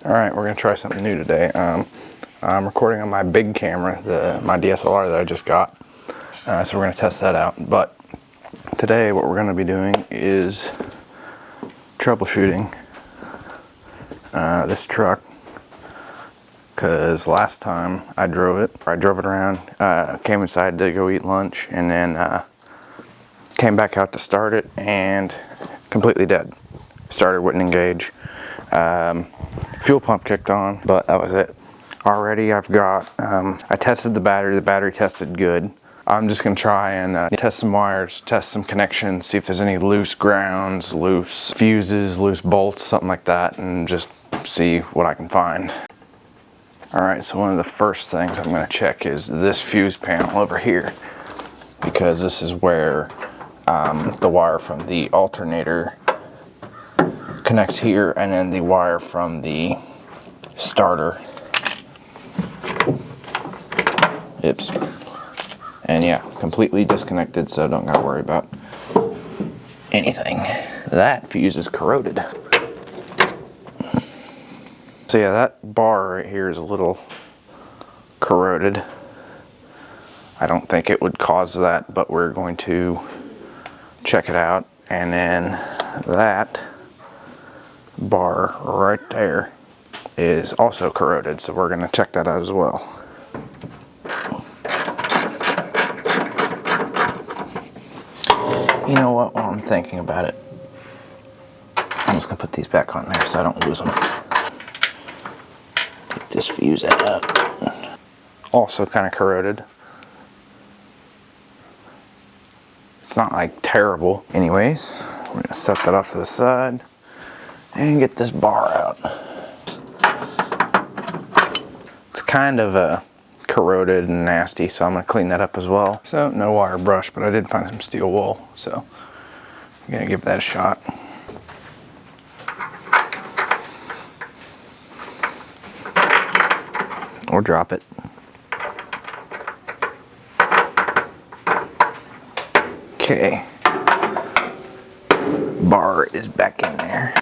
Alright, we're going to try something new today. I'm recording on my big camera, my DSLR that I just got. So we're going to test that out. But today what we're going to be doing is troubleshooting this truck. Because last time I drove it around, came inside to go eat lunch, and then came back out to start it and completely dead. Starter wouldn't engage. Fuel pump kicked on, but that was it. Already I've got, I tested the battery tested good. I'm just gonna try and test some wires, test some connections, see if there's any loose grounds, loose fuses, loose bolts, something like that, and just see what I can find. Alright, so one of the first things I'm gonna check is this fuse panel over here, because this is where the wire from the alternator connects here, and then the wire from the starter. Oops. And yeah, completely disconnected, so don't gotta worry about anything. That fuse is corroded. So yeah, that bar right here is a little corroded. I don't think it would cause that, but we're going to check it out. And then that bar right there is also corroded, so we're going to check that out as well. You know what, while I'm thinking about it, I'm just going to put these back on there so I don't lose them. Take this fuse out. Also kind of corroded. It's not like terrible. Anyways, we're going to set that off to the side and get this bar out. It's kind of corroded and nasty, so I'm going to clean that up as well. So no wire brush, but I did find some steel wool, so I'm going to give that a shot. Or drop it. Okay. Bar is back in there.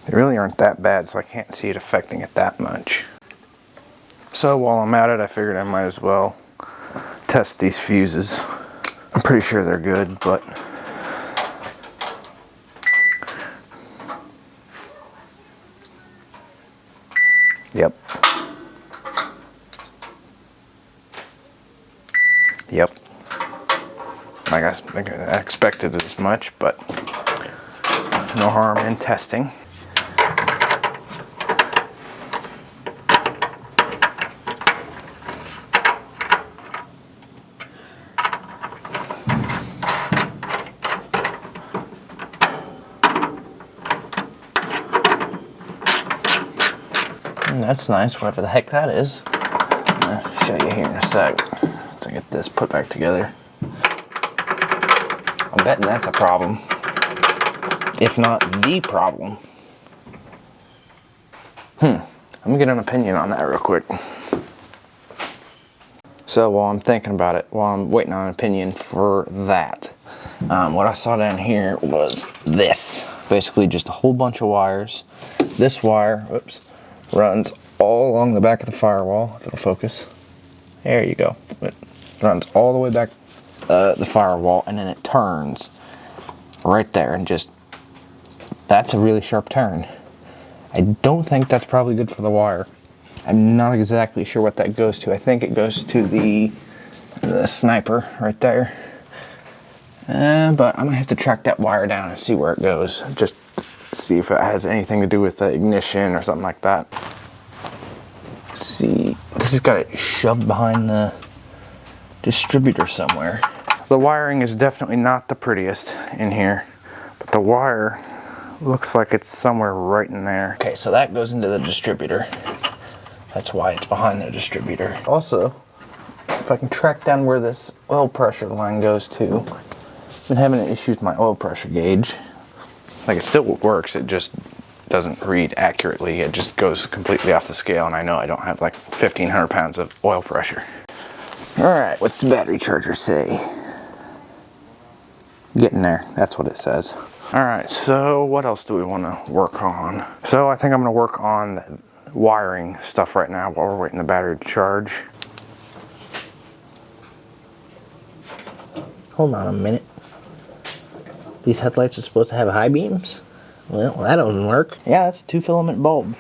They really aren't that bad, so I can't see it affecting it that much. So while I'm at it, I figured I might as well test these fuses. I'm pretty sure they're good, but yep. I expected as much, but no harm in testing. And that's nice, whatever the heck that is. I'll show you here in a sec to get this put back together. I'm betting that's a problem, if not the problem. I'm gonna get an opinion on that real quick. So while I'm thinking about it, while I'm waiting on an opinion for that, what I saw down here was this. Basically just a whole bunch of wires. This wire, oops, runs all along the back of the firewall, if it'll focus. There you go. It runs all the way back the firewall, and then it turns right there, and just, that's a really sharp turn. I don't think that's probably good for the wire. I'm not exactly sure what that goes to. I think it goes to the sniper right there. But I'm gonna have to track that wire down and see where it goes. Just see if it has anything to do with the ignition or something like that. See, I just got it shoved behind the distributor somewhere. The wiring is definitely not the prettiest in here, but the wire looks like it's somewhere right in there. Okay, so that goes into the distributor. That's why it's behind the distributor. Also, if I can track down where this oil pressure line goes to, I've been having issues with my oil pressure gauge. Like, it still works, it just doesn't read accurately. It just goes completely off the scale, and I know I don't have like 1,500 pounds of oil pressure. Alright, what's the battery charger say? Getting there, that's what it says. Alright, so what else do we want to work on? So I think I'm going to work on the wiring stuff right now while we're waiting the battery to charge. Hold on a minute. These headlights are supposed to have high beams? Well, that doesn't work. Yeah, that's a 2-filament bulb.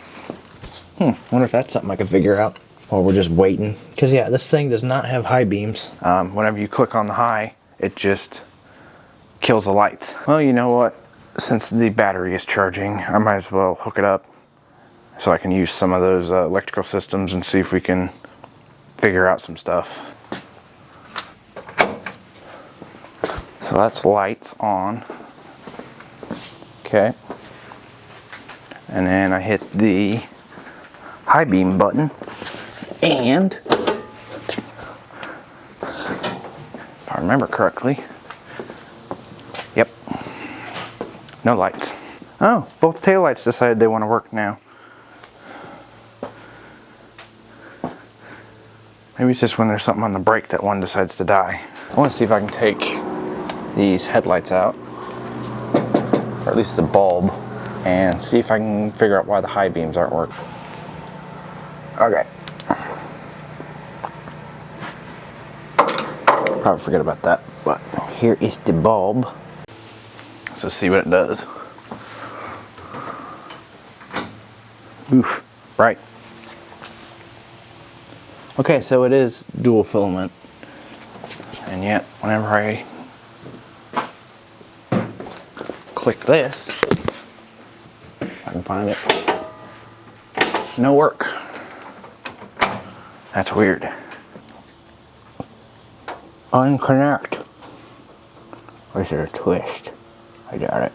Wonder if that's something I can figure out while we're just waiting. Because yeah, this thing does not have high beams. Whenever you click on the high, it just kills the lights. Well, you know what? Since the battery is charging, I might as well hook it up so I can use some of those electrical systems and see if we can figure out some stuff. So that's lights on. Okay. And then I hit the high beam button, and if I remember correctly, yep, no lights. Oh, both taillights decided they want to work now. Maybe it's just when there's something on the brake that one decides to die. I want to see if I can take these headlights out, or at least the bulb, and see if I can figure out why the high beams aren't working. Okay. Probably forget about that, but here is the bulb. Let's just see what it does. Oof, right. Okay, so it is dual filament, and yet whenever I click this, if I can find it, no work. That's weird. Unconnect. Or is there a twist? I got it.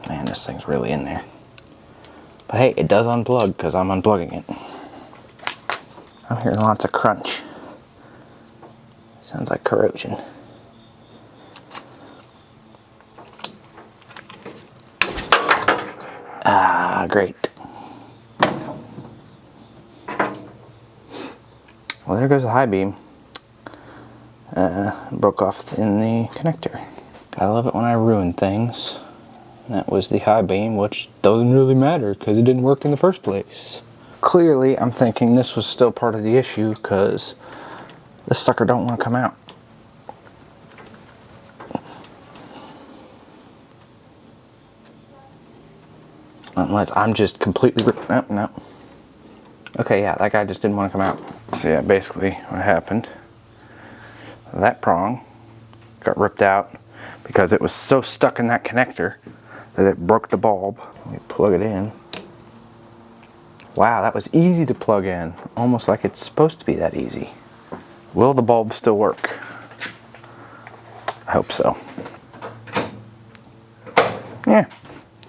Man, this thing's really in there. But hey, it does unplug because I'm unplugging it. I'm hearing lots of crunch. Sounds like corrosion. Ah, great. Well, there goes the high beam. Broke off in the connector. I love it when I ruin things. That was the high beam, which doesn't really matter because it didn't work in the first place. Clearly, I'm thinking this was still part of the issue because this sucker don't want to come out. Unless I'm just completely... Oh, no. Okay, yeah, that guy just didn't want to come out. So yeah, basically what happened, that prong got ripped out because it was so stuck in that connector that it broke the bulb. Let me plug it in. Wow, that was easy to plug in. Almost like it's supposed to be that easy. Will the bulb still work? I hope so. Yeah,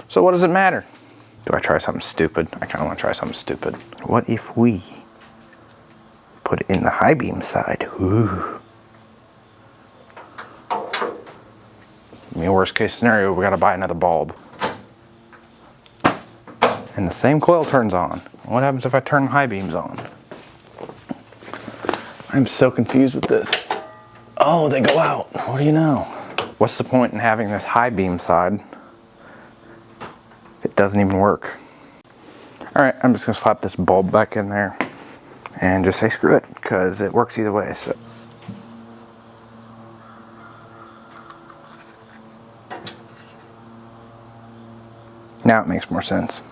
so what does it matter? Do I try something stupid? I kind of want to try something stupid. What if we put it in the high beam side? Ooh. I mean, worst case scenario, we gotta buy another bulb. And the same coil turns on. What happens if I turn high beams on? I'm so confused with this. Oh, they go out. What do you know? What's the point in having this high beam side? It doesn't even work. Alright, I'm just gonna slap this bulb back in there and just say screw it, because it works either way. So now it makes more sense.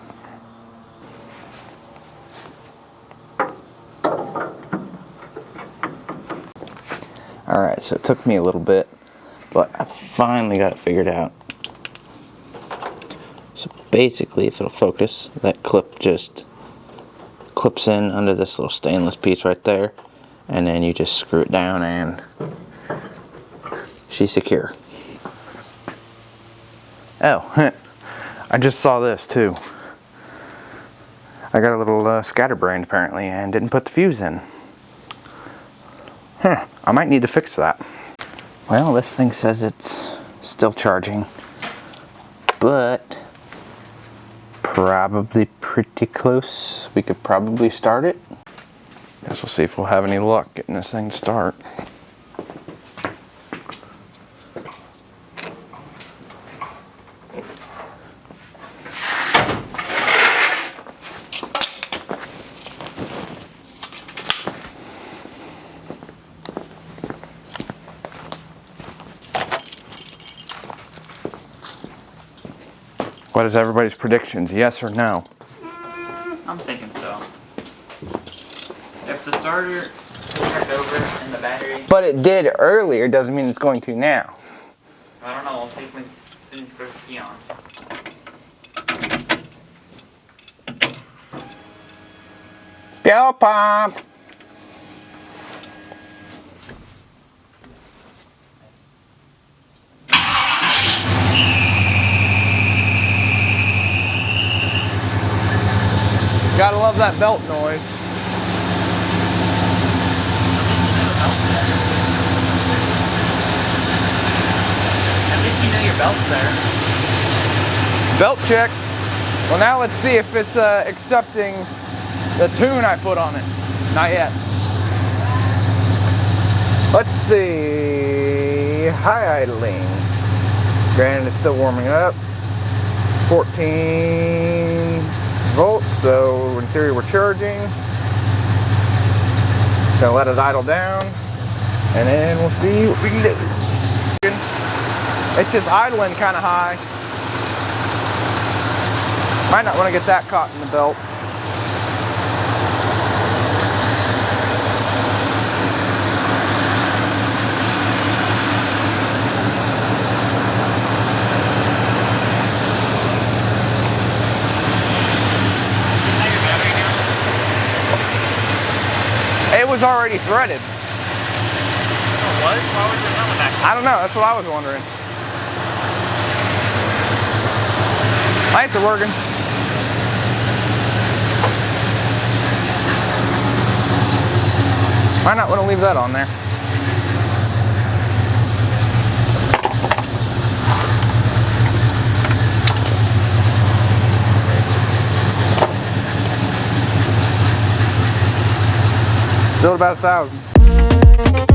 Alright, so it took me a little bit, but I finally got it figured out. So basically, if it'll focus, that clip just clips in under this little stainless piece right there, and then you just screw it down and she's secure. Oh, I just saw this too. I got a little scatterbrained apparently and didn't put the fuse in. I might need to fix that. Well, this thing says it's still charging, but probably pretty close. We could probably start it. Guess we'll see if we'll have any luck getting this thing to start. What is everybody's predictions? Yes or no? I'm thinking so. If the starter turned over and the battery, But it did earlier, doesn't mean it's going to now. I don't know. We'll see when as soon as you put the key on. Fuel pump! Gotta love that belt noise. At least you know your belt's there. Belt check. Well, now let's see if it's accepting the tune I put on it. Not yet. Let's see. High idling. Granted, it's still warming up. 14 volts, so in theory we're charging. Gonna let it idle down, and then we'll see what we can do. It's just idling kind of high. Might not want to get that caught in the belt. It was already threaded. Oh, what? Why was it on the back? I don't know, that's what I was wondering. Lights are working. Might not want to leave that on there. Still about 1,000.